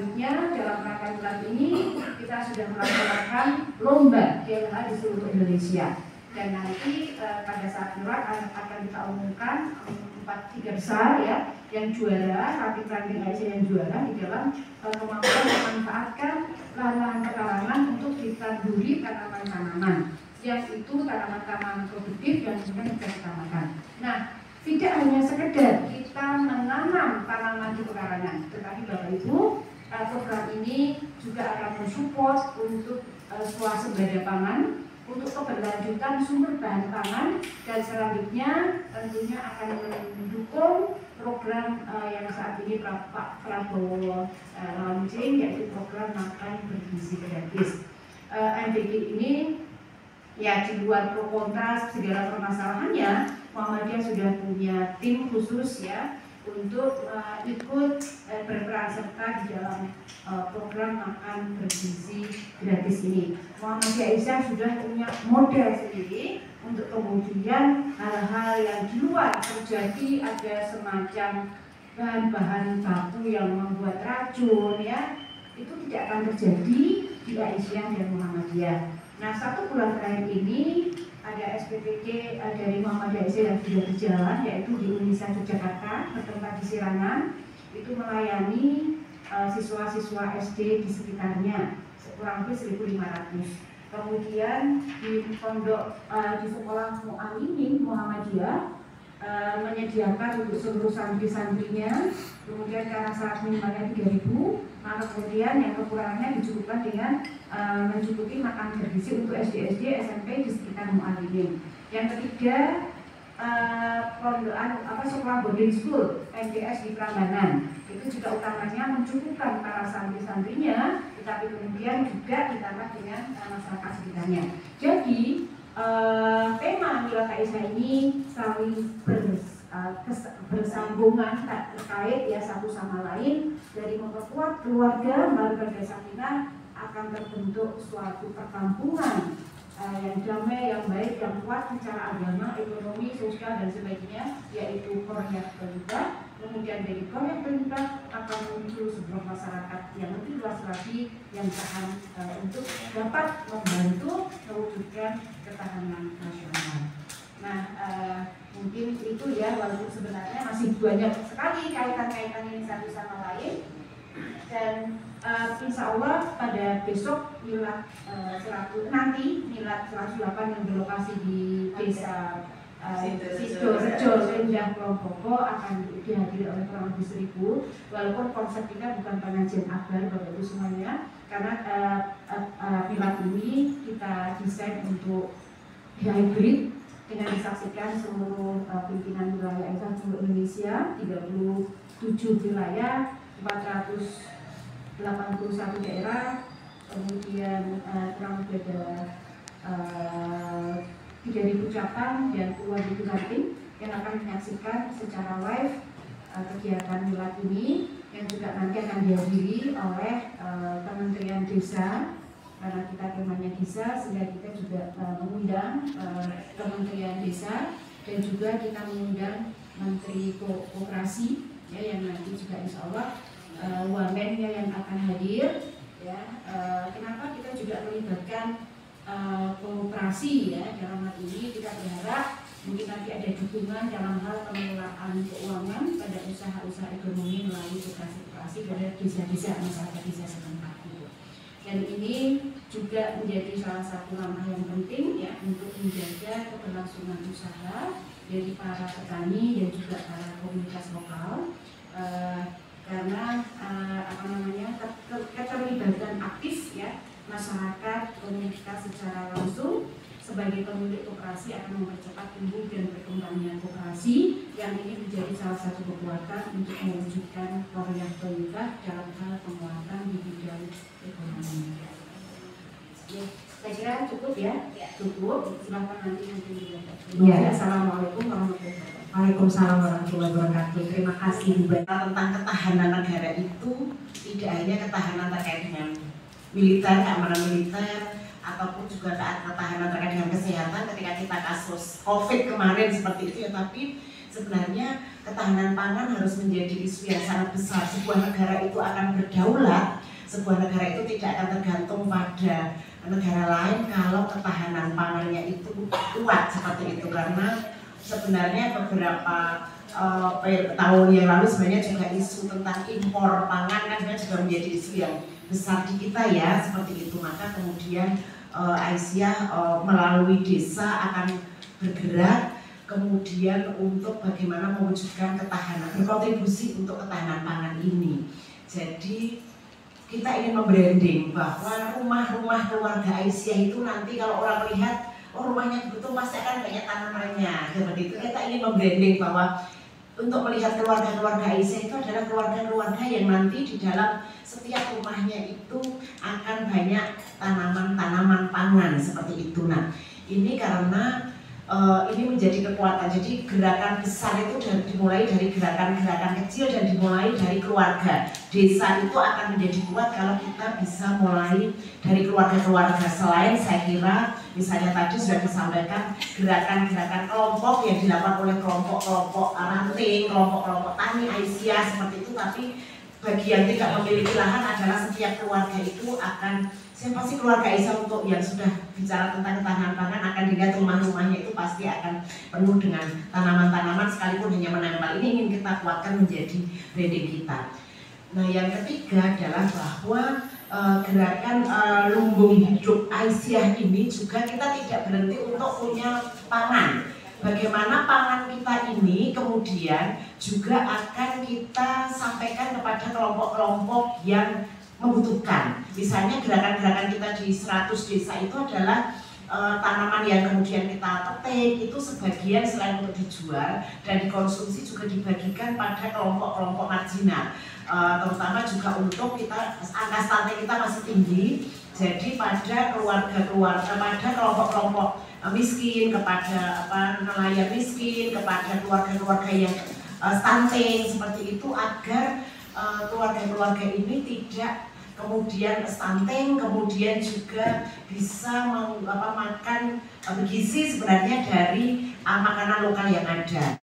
selanjutnya dalam rangka bulan ini kita sudah melaksanakan lomba GLH di seluruh Indonesia. Dan nanti pada saat Milad akan kita umumkan 3 besar ya yang juara, rapid running Aisyah yang juara di dalam kemampuan memanfaatkan lahan-lahan pekarangan untuk ditanduri tanaman-tanaman, yang itu tanaman-tanaman produktif dan kemudian bisa kita makan. Nah, tidak hanya sekedar kita menanam tanaman di pekarangan, tetapi Bapak Ibu, program ini juga akan mensupport untuk swasembada pangan, untuk keberlanjutan sumber bahan pangan, dan selanjutnya tentunya akan mendukung program yang saat ini Pak Prabowo launching, yaitu program makan bergizi gratis. MBG ini ya di luar pro kontra segala permasalahannya, Muhammadiyah sudah punya tim khusus ya untuk ikut berperan serta di dalam program makan bergizi gratis ini. Muhammadiyah Aisyah sudah punya model sendiri untuk kemudian hal-hal yang di luar terjadi, ada semacam bahan-bahan baku yang membuat racun ya, itu tidak akan terjadi di Aisyah dan Muhammadiyah. Nah, 1 bulan terakhir ini ada SPPK dari Muhammadiyah Aisyah yang sudah berjalan, yaitu di Unisa Yogyakarta bertempat di Sirangan, itu melayani siswa-siswa SD di sekitarnya kurang lebih 1.500. Kemudian di pondok di sekolah Mu'aminin Muhammadiyah menyediakan untuk seluruh santri-santrinya, kemudian karena syarat minimalnya 3.000, maka kemudian yang kekurangannya dicukupkan dengan mencukupi makan bergizi untuk SD-SD, SMP di sekitar Mu'aminin. Yang ketiga, sekolah boarding school MTS di Prambanan, itu juga utamanya mencukupkan para santri-santrinya, tetapi kemudian juga ditambah dengan masyarakat sekitarnya. Jadi tema Milad Aisyah ini saling bersambungan, terkait ya satu sama lain, dari memperkuat keluarga baru berdasarkan akan terbentuk suatu perkampungan yang damai, yang baik, yang kuat secara agama, ekonomi, sosial dan sebagainya, yaitu Korea Pelita. Kemudian dari Korea Pelita akan muncul sebuah masyarakat yang lebih luas lagi, yang tahan untuk dapat membantu mewujudkan ketahanan nasional. Nah, mungkin itu ya, walaupun sebenarnya masih banyak sekali kaitan-kaitan ini satu sama lain. Dan insya Allah pada besok Milad nanti Milad 108 yang berlokasi di desa Sidorejo, Sendang, Kelompoko akan dihadiri oleh kurang lebih 1.000. Walaupun konsep kita bukan pengajian akbar Bapak Ibu semuanya, karena Milad ini kita desain untuk hybrid dengan disaksikan seluruh pimpinan wilayah Aisyah seluruh Indonesia, 37 wilayah, 481 daerah, kemudian kurang lebih ada 3.000 ucapan dan puluhan ribu ranting yang akan menyaksikan secara live kegiatan Milad ini, yang juga nanti akan dihadiri oleh Kementerian Desa, karena kita temanya desa, sehingga kita juga mengundang Kementerian Desa, dan juga kita mengundang Menteri Koperasi ya, yang nanti juga insya Allah wamennya yang akan hadir ya. Kenapa kita juga melibatkan koperasi ya dalam hal ini? Kita berharap mungkin nanti ada dukungan dalam hal pengelolaan keuangan pada usaha-usaha ekonomi melalui koperasi pada desa-desa masyarakat desa setempat itu. Dan ini juga menjadi salah satu langkah yang penting ya untuk menjaga keberlangsungan usaha dari para petani dan juga para komunitas lokal, karena keterlibatan aktif ya masyarakat komunitas secara langsung sebagai pemilik koperasi akan mempercepat tumbuh dan berkembangnya koperasi, yang ini menjadi salah satu kekuatan untuk mewujudkan Korea Pelita dalam hal penguatan di bidang ekonomi. Ya, saya kira cukup ya, cukup. Silahkan nanti Ya. Assalamualaikum warahmatullahi wabarakatuh. Waalaikumsalam warahmatullahi wabarakatuh. Terima kasih Bu. Tentang ketahanan negara itu tidak hanya ketahanan terkait dengan militer, keamanan militer, ataupun juga ketahanan terkait dengan kesehatan ketika kita kasus COVID kemarin seperti itu ya, tapi sebenarnya ketahanan pangan harus menjadi isu yang sangat besar. Sebuah negara itu akan berdaulat sebuah negara itu tidak akan tergantung pada negara lain kalau ketahanan pangannya itu kuat seperti itu. Karena sebenarnya beberapa tahun yang lalu sebenarnya juga isu tentang impor pangan kan juga menjadi isu yang besar di kita ya, seperti itu. Maka kemudian Aisyah melalui desa akan bergerak kemudian untuk bagaimana mewujudkan ketahanan, berkontribusi untuk ketahanan pangan ini. Jadi kita ingin membranding bahwa rumah-rumah keluarga Aisyah itu nanti kalau orang melihat, oh rumahnya betul pasti akan banyak tanamannya, seperti itu. Kita ingin membranding bahwa untuk melihat keluarga-keluarga Aisyah itu adalah keluarga-keluarga yang nanti di dalam setiap rumahnya itu akan banyak tanaman-tanaman pangan seperti itu. Nah, ini karena ini menjadi kekuatan. Jadi gerakan besar itu dimulai dari gerakan-gerakan kecil dan dimulai dari keluarga. Desa itu akan menjadi kuat kalau kita bisa mulai dari keluarga-keluarga. Selain saya kira misalnya tadi sudah disampaikan gerakan-gerakan kelompok yang dilakukan oleh kelompok-kelompok ranting, kelompok-kelompok tani Aisyah seperti itu. Tapi bagi yang tidak memiliki lahan adalah setiap keluarga itu akan, siapa sih keluarga Aisyah untuk yang sudah bicara tentang ketahanan pangan akan dilihat rumah-rumahnya itu pasti akan penuh dengan tanaman-tanaman sekalipun hanya menempel. Ini ingin kita kuatkan menjadi branding kita. Nah, yang ketiga adalah bahwa gerakan lumbung hidup Aisyah ini juga kita tidak berhenti untuk punya pangan. Bagaimana pangan kita ini kemudian juga akan kita sampaikan kepada kelompok-kelompok yang membutuhkan. Misalnya gerakan-gerakan kita di 100 desa itu adalah tanaman yang kemudian kita petik itu sebagian selain untuk dijual dan dikonsumsi juga dibagikan pada kelompok-kelompok marginal, terutama juga untuk kita angka stunting kita masih tinggi. Jadi pada keluarga-keluarga, pada kelompok-kelompok miskin, kepada nelayan miskin, kepada keluarga-keluarga yang stunting seperti itu, agar keluarga-keluarga ini tidak kemudian stunting, kemudian juga bisa makan bergizi sebenarnya dari makanan lokal yang ada.